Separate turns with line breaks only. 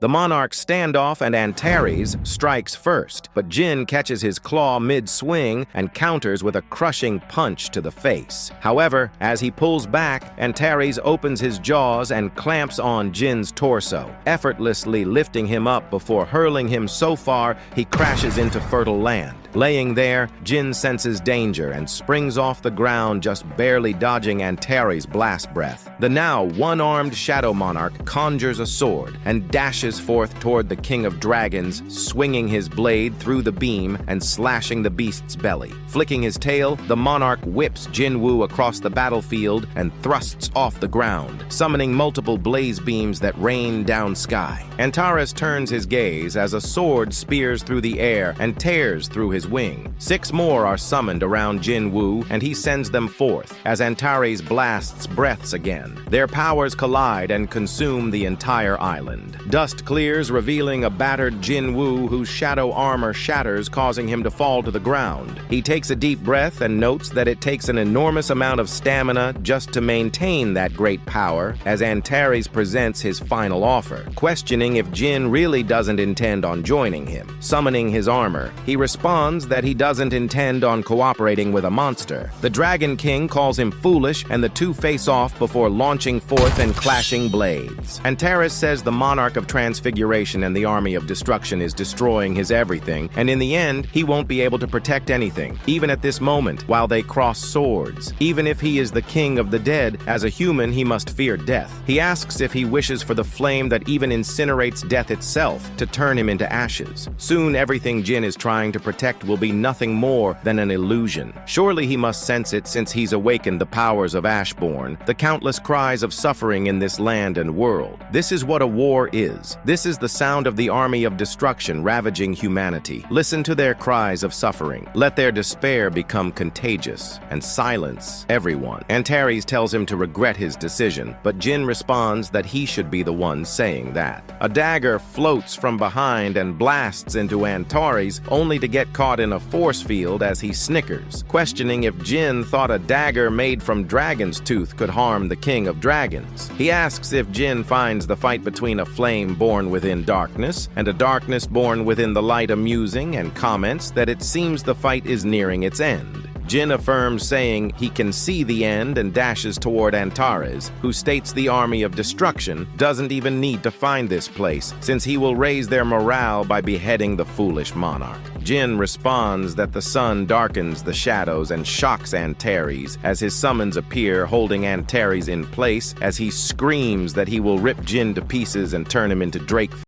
The Monarch standoff and Antares strikes first, but Jin catches his claw mid-swing and counters with a crushing punch to the face. However, as he pulls back, Antares opens his jaws and clamps on Jin's torso, effortlessly lifting him up before hurling him so far he crashes into fertile land. Laying there, Jin senses danger and springs off the ground, just barely dodging Antares' blast breath. The now one-armed Shadow Monarch conjures a sword and dashes forth toward the King of Dragons, swinging his blade through the beam and slashing the beast's belly. Flicking his tail, the Monarch whips Jinwoo across the battlefield and thrusts off the ground, summoning multiple blaze beams that rain down sky. Antares turns his gaze as a sword spears through the air and tears through his wing. 6 more are summoned around Jinwoo, and he sends them forth as Antares blasts breaths again. Their powers collide and consume the entire island. Dust clears, revealing a battered Jinwoo whose shadow armor shatters, causing him to fall to the ground. He takes a deep breath and notes that it takes an enormous amount of stamina just to maintain that great power as Antares presents his final offer, questioning if Jin really doesn't intend on joining him. Summoning his armor, he responds that he doesn't intend on cooperating with a monster. The Dragon King calls him foolish, and the two face off before launching forth and clashing blades. Antares says the Monarch of Transfiguration and the Army of Destruction is destroying his everything, and in the end, he won't be able to protect anything, even at this moment, while they cross swords. Even if he is the king of the dead, as a human, he must fear death. He asks if he wishes for the flame that even incinerates death itself to turn him into ashes. Soon, everything Jin is trying to protect will be nothing more than an illusion. Surely he must sense it, since he's awakened the powers of Ashborn, the countless cries of suffering in this land and world. This is what a war is. This is the sound of the army of destruction ravaging humanity. Listen to their cries of suffering. Let their despair become contagious and silence everyone. Antares tells him to regret his decision, but Jin responds that he should be the one saying that. A dagger floats from behind and blasts into Antares, only to get caught in a force field as he snickers, questioning if Jin thought a dagger made from dragon's tooth could harm the King of Dragons. He asks if Jin finds the fight between a flame born within darkness and a darkness born within the light amusing, and comments that it seems the fight is nearing its end. Jin affirms, saying he can see the end, and dashes toward Antares, who states the Army of Destruction doesn't even need to find this place, since he will raise their morale by beheading the foolish monarch. Jin responds that the sun darkens the shadows and shocks Antares as his summons appear, holding Antares in place as he screams that he will rip Jin to pieces and turn him into Drake